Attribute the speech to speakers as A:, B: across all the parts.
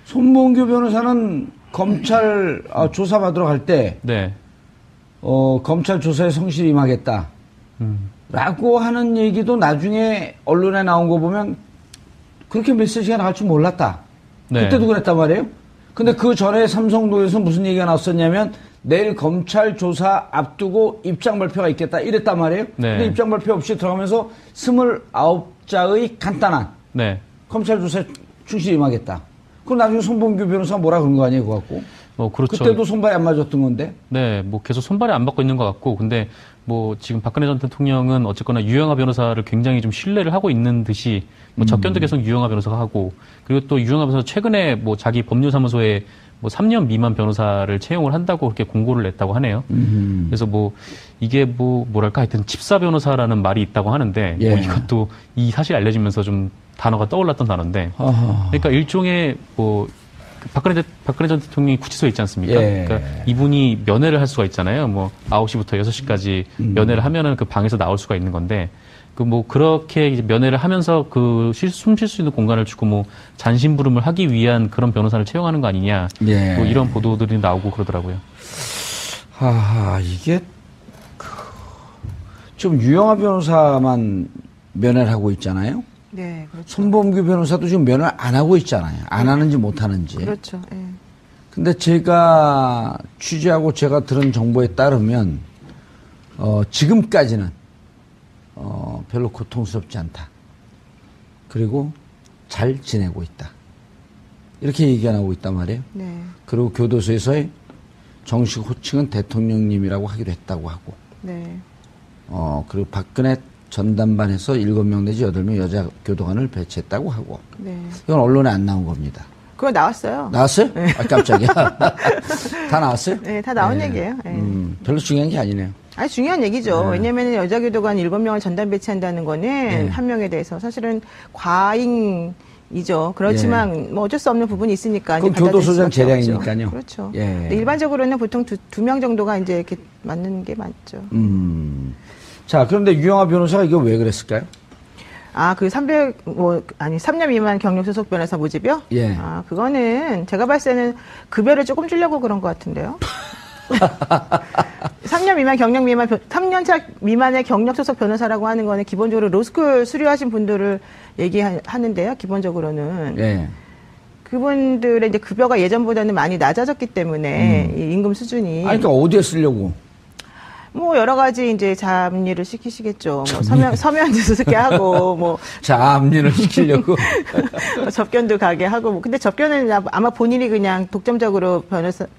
A: 손범규 변호사는 검찰 조사받으러 갈 때,
B: 네.
A: 검찰 조사에 성실히 임하겠다. 라고 하는 얘기도 나중에 언론에 나온 거 보면 그렇게 메시지가 나갈 줄 몰랐다.
B: 네.
A: 그때도 그랬단 말이에요. 근데 그 전에 삼성동에서 무슨 얘기가 나왔었냐면 내일 검찰 조사 앞두고 입장 발표가 있겠다 이랬단 말이에요.
B: 네.
A: 근데 입장 발표 없이 들어가면서 29자의 간단한
B: 네.
A: 검찰 조사에 충실히 임하겠다. 그럼 나중에 손범규 변호사 뭐라 그런 거 아니에요, 그거 갖고?
B: 그렇죠.
A: 그때도 손발이 안 맞았던 건데.
B: 네, 계속 손발이 안 맞고 있는 것 같고, 근데 지금 박근혜 전 대통령은 어쨌거나 유영하 변호사를 굉장히 좀 신뢰를 하고 있는 듯이, 접견도 계속 유영하 변호사가 하고, 그리고 또 유영하 변호사 최근에 자기 법률사무소에 3년 미만 변호사를 채용을 한다고 그렇게 공고를 냈다고 하네요. 그래서 이게 뭐랄까 하여튼 집사 변호사라는 말이 있다고 하는데,
A: 예.
B: 이것도 이 사실이 알려지면서 좀 단어가 떠올랐던 단어인데, 그러니까 일종의 박근혜 전 대통령이 구치소에 있지 않습니까?
A: 예.
B: 그러니까 이분이 면회를 할 수가 있잖아요. 9시부터 6시까지 면회를 하면은 그 방에서 나올 수가 있는 건데, 그렇게 이제 면회를 하면서 숨 쉴 수 있는 공간을 주고 잔심부름을 하기 위한 그런 변호사를 채용하는 거 아니냐.
A: 예.
B: 이런 보도들이 나오고 그러더라고요.
A: 이게, 지금 유영하 변호사만 면회를 하고 있잖아요.
C: 네, 그렇죠.
A: 손범규 변호사도 지금 면회를 안 하고 있잖아요. 안 하는지 못 하는지.
C: 그렇죠. 예.
A: 근데 제가 취재하고 제가 들은 정보에 따르면, 지금까지는, 별로 고통스럽지 않다. 그리고 잘 지내고 있다. 이렇게 얘기하고 있단 말이에요.
C: 네.
A: 그리고 교도소에서의 정식 호칭은 대통령님이라고 하기로 했다고 하고.
C: 네.
A: 그리고 박근혜 전담반에서 7명 내지 8명 여자 교도관을 배치했다고 하고.
C: 네.
A: 이건 언론에 안 나온 겁니다.
C: 그거 나왔어요.
A: 나왔어요?
C: 네.
A: 깜짝이야. 다 나왔어요?
C: 네, 다 나온 얘기예요. 네.
A: 별로 중요한 게 아니네요.
C: 중요한 얘기죠.
A: 네.
C: 왜냐면 여자 교도관 7명을 전담 배치한다는 거는
A: 네.
C: 한 명에 대해서 사실은 과잉이죠. 그렇지만 어쩔 수 없는 부분이 있으니까.
A: 그럼 교도소장 재량이니까요.
C: 그렇죠.
A: 예.
C: 근데 일반적으로는 보통 두 명 정도가 이제 이렇게 맞는 게 맞죠.
A: 자, 그런데 유영하 변호사가 이거 왜 그랬을까요?
C: 3년 미만 경력 소속 변호사 모집이요?
A: 예.
C: 그거는 제가 봤을 때는 급여를 조금 주려고 그런 것 같은데요. 3년 미만의 경력 소속 변호사라고 하는 거는 기본적으로 로스쿨 수료하신 분들을 얘기하는데요. 기본적으로는.
A: 예.
C: 그분들의 이제 급여가 예전보다는 많이 낮아졌기 때문에 이 임금 수준이.
A: 그러니까 어디에 쓰려고?
C: 여러 가지 이제 잡일을 시키시겠죠. 서면도 쓰게 하고,
A: 잡일을 시키려고.
C: 접견도 가게 하고, 근데 접견은 아마 본인이 그냥 독점적으로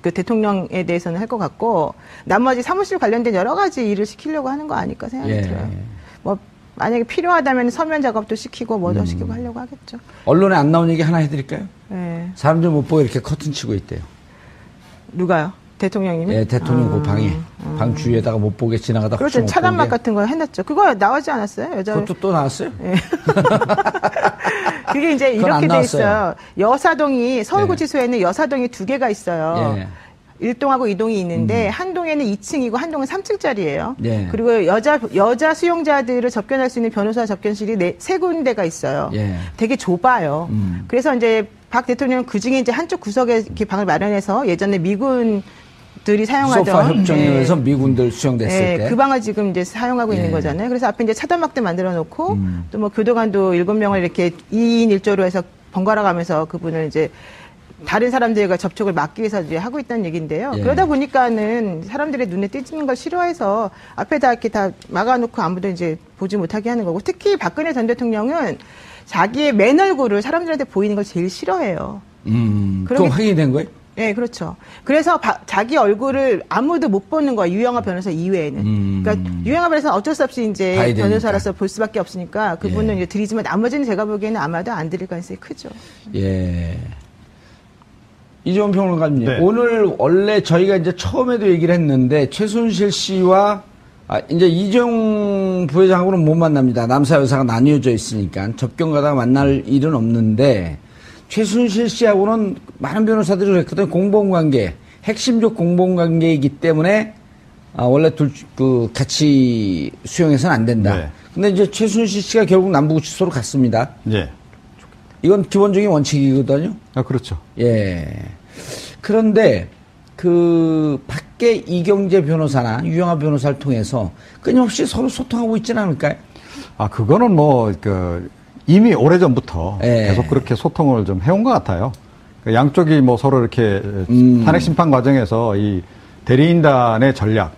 C: 대통령에 대해서는 할 것 같고, 나머지 사무실 관련된 여러 가지 일을 시키려고 하는 거 아닐까 생각이 들어요. 만약에 필요하다면 서면 작업도 시키고, 뭐도 시키고 하려고 하겠죠.
A: 언론에 안 나온 얘기 하나 해드릴까요?
C: 네.
A: 사람들 못 보고 이렇게 커튼 치고 있대요.
C: 누가요? 대통령님이?
A: 네, 대통령 그 방에. 방 주위에다가 못 보게 지나가다.
C: 그렇죠. 차단막 같은 거 해놨죠. 그거 나오지 않았어요?
A: 그것도 또 나왔어요?
C: 네. 그게 이제 이렇게 돼 있어요. 여사동이, 서울구치소에는 여사동이 2개가 있어요. 예. 1동하고 2동이 있는데, 한 동에는 2층이고, 한 동은 3층짜리예요.
A: 예.
C: 그리고 여자 수용자들을 접견할 수 있는 변호사 접견실이 3군데가 있어요.
A: 예.
C: 되게 좁아요. 그래서 이제 박 대통령은 그 중에 이제 한쪽 구석에 이렇게 방을 마련해서 예전에 미군들이 사용하던
A: 소파 협정에서 미군들 수용됐을 때
C: 그 방을 지금 이제 사용하고 있는 거잖아요. 그래서 앞에 이제 차단막도 만들어 놓고 또 교도관도 7명을 이렇게 2인 1조로 해서 번갈아 가면서 그분을 이제 다른 사람들과 접촉을 막기 위해서 이제 하고 있다는 얘기인데요. 그러다 보니까는 사람들의 눈에 띄는 걸 싫어해서 앞에다 이렇게 다 막아놓고 아무도 이제 보지 못하게 하는 거고, 특히 박근혜 전 대통령은 자기의 맨 얼굴을 사람들한테 보이는 걸 제일 싫어해요.
A: 그건 확인된 거예요?
C: 네, 그렇죠. 그래서 자기 얼굴을 아무도 못 보는 거야. 유영하 변호사 이외에는. 그러니까 유영하 변호사는 어쩔 수 없이 이제 변호사로서 볼 수밖에 없으니까 그분은 이제 드리지만 나머지는 제가 보기에는 아마도 안 드릴 가능성이 크죠.
A: 예. 이재원 평론가님,
D: 네.
A: 오늘 원래 저희가 이제 처음에도 얘기를 했는데 최순실 씨와 이제 이재용 부회장하고는 못 만납니다. 남사 여사가 나뉘어져 있으니까 접견 가다가 만날 일은 없는데 최순실 씨하고는 많은 변호사들이 그랬거든요. 공범관계, 핵심적 공범관계이기 때문에 원래 같이 수용해서는 안 된다.
D: 네.
A: 근데 이제 최순실 씨가 결국 남부구치소로 갔습니다.
D: 네.
A: 이건 기본적인 원칙이거든요.
D: 아, 그렇죠.
A: 예. 그런데 그 밖에 이경재 변호사나 유영하 변호사를 통해서 끊임없이 서로 소통하고 있지는 않을까요?
D: 아, 그거는 뭐, 이미 오래전부터
A: 예.
D: 계속 그렇게 소통을 좀 해온 것 같아요. 양쪽이 뭐 서로 이렇게 탄핵 심판 과정에서 이 대리인단의 전략을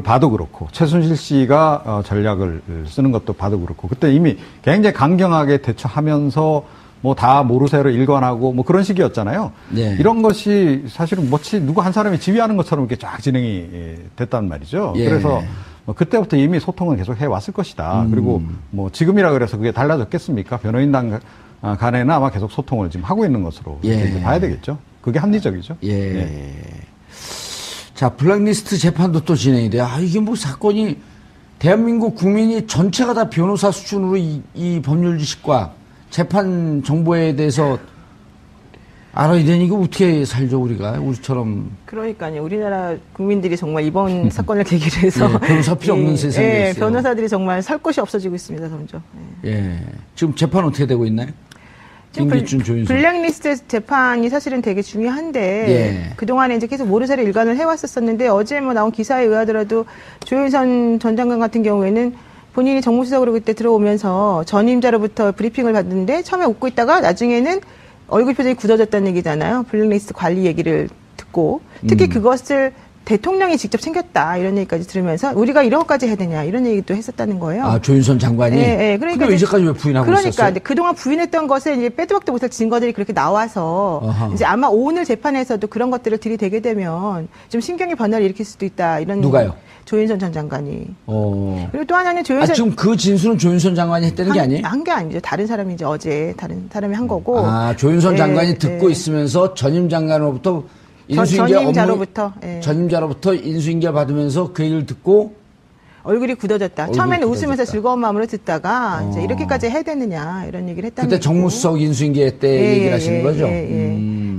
D: 봐도 그렇고, 최순실 씨가 전략을 쓰는 것도 봐도 그렇고, 그때 이미 굉장히 강경하게 대처하면서 뭐 다 모르쇠로 일관하고 뭐 그런 식이었잖아요.
A: 예.
D: 이런 것이 사실은 마치 누구 한 사람이 지휘하는 것처럼 이렇게 쫙 진행이 됐단 말이죠.
A: 예.
D: 그래서 뭐 그때부터 이미 소통은 계속 해왔을 것이다. 그리고 뭐 지금이라 그래서 그게 달라졌겠습니까? 변호인단 간에는 아마 계속 소통을 지금 하고 있는 것으로
A: 예.
D: 이렇게 봐야 되겠죠. 그게 합리적이죠.
A: 예.
D: 예.
A: 자, 블랙리스트 재판도 또 진행이 돼요. 아, 이게 뭐 사건이 대한민국 국민이 전체가 다 변호사 수준으로 이 법률 지식과 재판 정보에 대해서 알아야 되니 이거 어떻게 살죠, 우리처럼.
C: 그러니까요. 우리나라 국민들이 정말 이번 사건을 계기로 해서
A: 예, 변호사 필요 없는 세상이
C: 예,
A: 됐어요.
C: 변호사들이 정말 살 곳이 없어지고 있습니다, 점점. 예.
A: 예. 지금 재판 어떻게 되고 있나요? 김기춘, 조윤선.
C: 블랙리스트 재판이 사실은 되게 중요한데
A: 예.
C: 그동안에 이제 계속 모르쇠로 일관을 해왔었었는데 어제 뭐 나온 기사에 의하더라도 조윤선 전 장관 같은 경우에는 본인이 정무수석으로 그때 들어오면서 전임자로부터 브리핑을 받는데 처음에 웃고 있다가 나중에는 얼굴 표정이 굳어졌다는 얘기잖아요. 블랙리스트 관리 얘기를 듣고 특히 그것을 대통령이 직접 챙겼다 이런 얘기까지 들으면서 우리가 이런 것까지 해야 되냐 이런 얘기도 했었다는 거예요.
A: 아, 조윤선 장관이?
C: 예, 예. 그러니까
A: 근데 이제까지 왜 부인하고
C: 그러니까
A: 있었어요?
C: 이제 그동안 부인했던 것에 이제 빼도 박도 못할 증거들이 그렇게 나와서
A: 아하.
C: 이제 아마 오늘 재판에서도 그런 것들을 들이대게 되면 좀 심경의 변화를 일으킬 수도 있다 이런
A: 누가요?
C: 조윤선 전 장관이.
A: 어.
C: 그리고 또 하나는
A: 아,
C: 조윤선
A: 지금 그 진술은 조윤선 장관이 했다는 게 아니에요?
C: 한 게 아니죠. 다른 사람이 이제 어제 다른 사람이 한 거고.
A: 아, 조윤선
C: 예,
A: 장관이 듣고
C: 예.
A: 있으면서 전임 장관으로부터 인수인계
C: 전임자로부터 예.
A: 전임자로부터 인수인계 받으면서 그 얘기를 듣고
C: 얼굴이 굳어졌다.
A: 얼굴이
C: 처음에는
A: 굳어졌다.
C: 웃으면서 즐거운 마음으로 듣다가 이제
A: 어.
C: 이렇게까지 해야 되느냐 이런 얘기를 했다는
A: 그때
C: 얘기고.
A: 정무수석 인수인계 때 얘기를 하시는 거죠?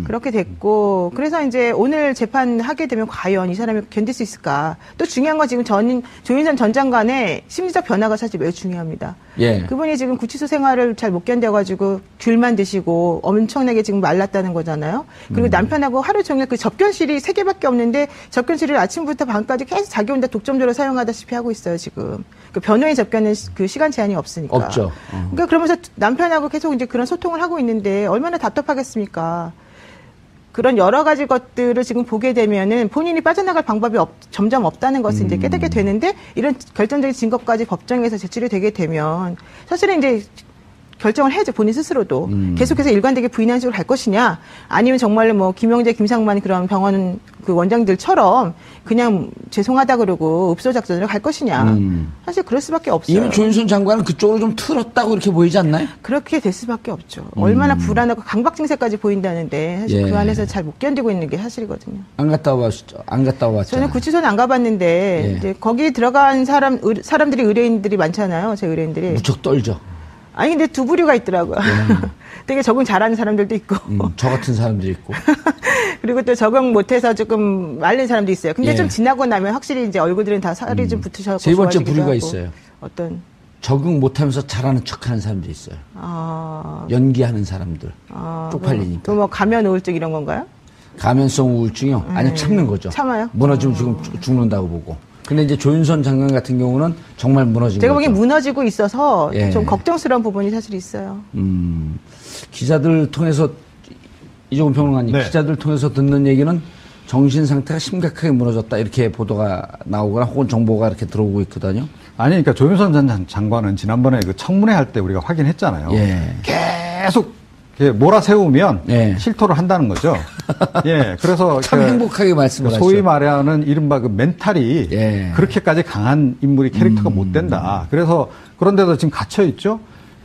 C: 그렇게 됐고 그래서 이제 오늘 재판하게 되면 과연 이 사람이 견딜 수 있을까? 또 중요한 건 지금 조윤선 전 장관의 심리적 변화가 사실 매우 중요합니다.
A: 예.
C: 그분이 지금 구치소 생활을 잘 못 견뎌가지고 귤만 드시고 엄청나게 지금 말랐다는 거잖아요. 그리고 남편하고 하루 종일 그 접견실이 3개밖에 없는데 접견실을 아침부터 밤까지 계속 자기 혼자 독점적으로 사용하다시피 하고 있어요 지금. 그 변호인 접견은 그 시간 제한이 없으니까.
A: 없죠.
C: 그러니까 그러면서 남편하고 계속 이제 그런 소통을 하고 있는데 얼마나 답답하겠습니까? 그런 여러 가지 것들을 지금 보게 되면은 본인이 빠져나갈 방법이 점점 없다는 것을 이제 깨닫게 되는데 이런 결정적인 증거까지 법정에서 제출이 되게 되면 사실은 이제 결정을 해야죠. 본인 스스로도. 계속해서 일관되게 부인하는 식으로 갈 것이냐 아니면 정말로 뭐 김영재, 김상만 그런 병원 그 원장들처럼 그냥 죄송하다 그러고 읍소작전으로 갈 것이냐. 사실 그럴 수밖에 없어요.
A: 이미 조윤선 장관은 그쪽으로 좀 틀었다고 이렇게 보이지 않나요?
C: 그렇게 될 수밖에 없죠. 얼마나 불안하고 강박 증세까지 보이는다는데 사실
A: 예.
C: 그 안에서 잘 못 견디고 있는 게 사실이거든요.
A: 안 갔다 와봤죠? 안 갔다 와봤잖아요.
C: 저는 구치소는 안 가봤는데
A: 예.
C: 이제 거기 들어간 사람들이 의뢰인들이 많잖아요. 제 의뢰인들이.
A: 무척 떨죠.
C: 아니 근데 두 부류가 있더라고요. 되게 적응 잘하는 사람들도 있고
A: 저 같은 사람들이 있고.
C: 그리고 또 적응 못해서 조금 말린 사람도 있어요. 근데
A: 예.
C: 좀 지나고 나면 확실히 이제 얼굴들은 다 살이 좀 붙으셔서
A: 세 번째
C: 좋아지기도
A: 부류가
C: 하고.
A: 있어요.
C: 어떤
A: 적응 못하면서 잘하는 척하는 사람들이 있어요. 연기하는 사람들. 쪽팔리니까.
C: 또 뭐 가면 우울증 이런 건가요?
A: 감염성 우울증이요? 아니 참는 거죠.
C: 참아요?
A: 무너지면 지금 죽는다고 보고. 근데 이제 조윤선 장관 같은 경우는 정말 무너진
C: 제가
A: 거죠.
C: 보기엔 무너지고 있어서
A: 예.
C: 좀 걱정스러운 부분이 사실 있어요.
A: 기자들 통해서 이종훈 평론가님
D: 네.
A: 기자들 통해서 듣는 얘기는 정신 상태가 심각하게 무너졌다 이렇게 보도가 나오거나 혹은 정보가 이렇게 들어오고 있거든요.
D: 아니, 그러니까 조윤선 전 장관은 지난번에 그 청문회 할 때 우리가 확인했잖아요.
A: 예.
D: 계속 이렇게 몰아세우면
A: 예.
D: 실토를 한다는 거죠. 예, 그래서
A: 참 행복하게 말씀을 하시죠.
D: 소위 말하는 이른바 그 멘탈이
A: 예.
D: 그렇게까지 강한 인물이 캐릭터가 못 된다. 그래서 그런데도 지금 갇혀 있죠.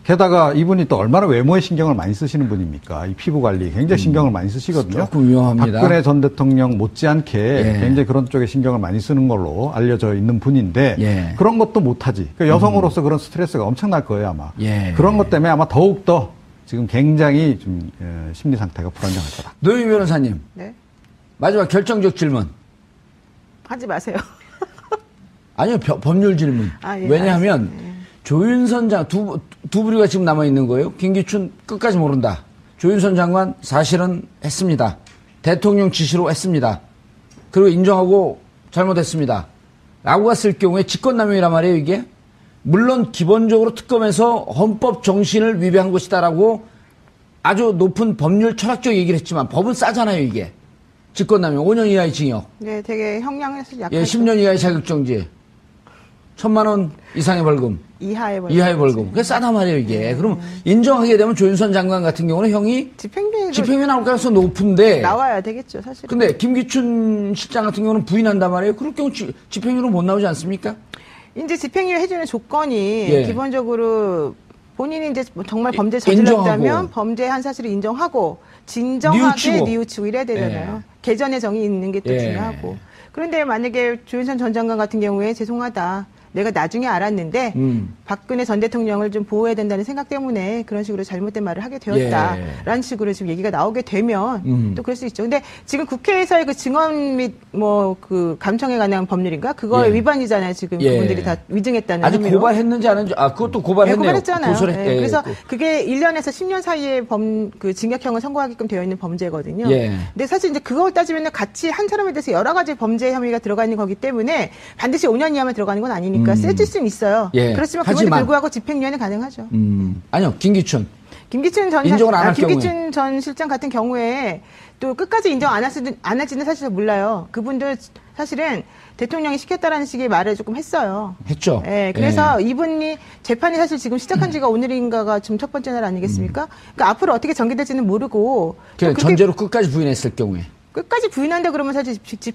D: 게다가 이분이 또 얼마나 외모에 신경을 많이 쓰시는 분입니까? 이 피부 관리 굉장히 신경을 많이 쓰시거든요.
A: 조금 위험합니다.
D: 박근혜 전 대통령 못지않게
A: 예.
D: 굉장히 그런 쪽에 신경을 많이 쓰는 걸로 알려져 있는 분인데
A: 예.
D: 그런 것도 못하지. 그러니까 여성으로서 그런 스트레스가 엄청날 거예요 아마.
A: 예.
D: 그런 것 때문에 아마 더욱 더 지금 굉장히 좀 심리 상태가 불안정할 거다.
A: 노영희 변호사님
C: 네.
A: 마지막 결정적 질문.
C: 하지 마세요.
A: 아니요 법률 질문.
C: 아, 예,
A: 왜냐하면
C: 알겠습니다.
A: 조윤선 두 부류가 지금 남아있는 거예요. 김기춘 끝까지 모른다. 조윤선 장관 사실은 했습니다. 대통령 지시로 했습니다. 그리고 인정하고 잘못했습니다. 라고 갔을 경우에 직권남용이란 말이에요, 이게. 물론 기본적으로 특검에서 헌법 정신을 위배한 것이다라고 아주 높은 법률 철학적 얘기를 했지만 법은 싸잖아요, 이게. 직권남용 5년 이하의 징역.
C: 네, 되게 형량에서 약간
A: 예, 10년 이하의 자격정지. 1,000만 원 이상의 벌금.
C: 이하의 벌금.
A: 이하의 벌금. 그게 싸단 말이에요, 이게. 그럼 인정하게 되면 조윤선 장관 같은 경우는 형이 집행유예 나올 가능성이 높은데.
C: 나와야 되겠죠, 사실.
A: 근데 김기춘 실장 같은 경우는 부인한단 말이에요. 그럴 경우 집행유예로 못 나오지 않습니까?
C: 이제 집행유예 해주는 조건이
A: 예.
C: 기본적으로 본인이 이제 정말 범죄 저질렀다면
A: 인정하고.
C: 범죄한 사실을 인정하고 진정하게
A: 뉘우치고.
C: 이래야 되잖아요.
A: 예.
C: 개전의 정이 있는 게 또
A: 예.
C: 중요하고. 그런데 만약에 조윤선 전 장관 같은 경우에 죄송하다. 내가 나중에 알았는데 박근혜 전 대통령을 좀 보호해야 된다는 생각 때문에 그런 식으로 잘못된 말을 하게 되었다라는 식으로 지금 얘기가 나오게 되면 또 그럴 수 있죠. 근데 지금 국회에서의 그 증언 및 뭐 그 감청에 관한 법률인가 그거의
A: 예.
C: 위반이잖아요. 지금
A: 예.
C: 그분들이 다 위증했다는
A: 아직
C: 혐의로.
A: 고발했는지 안 했는지, 그것도
C: 네,
A: 고발했네요.
C: 고발했잖아요.
A: 고소를
C: 네, 그래서
A: 했고.
C: 그게 1년에서 10년 사이에 그 징역형을 선고하게끔 되어 있는 범죄거든요.
A: 예.
C: 근데 사실 이제 그걸 따지면 같이 한 사람에 대해서 여러 가지 범죄 혐의가 들어가 있는 거기 때문에 반드시 5년 이하만 들어가는 건 아니니까 세질 수는 있어요.
A: 예.
C: 그렇지만 그럼에도
A: 하지만.
C: 불구하고 집행유예는 가능하죠.
A: 아니요, 김기춘.
C: 김기춘 전
A: 인정을 안할
C: 김기춘 전 실장 같은 경우에 또 끝까지 인정 안 할지는 사실 몰라요. 그분도 사실은 대통령이 시켰다라는 식의 말을 조금 했어요.
A: 했죠.
C: 예, 그래서 이분이 재판이 사실 지금 시작한 지가 오늘인가가 지금 첫 번째 날 아니겠습니까? 그러니까 앞으로 어떻게 전개될지는 모르고 또 그렇게
A: 전제로 끝까지 부인했을 경우에.
C: 끝까지 부인한다 그러면 사실 집행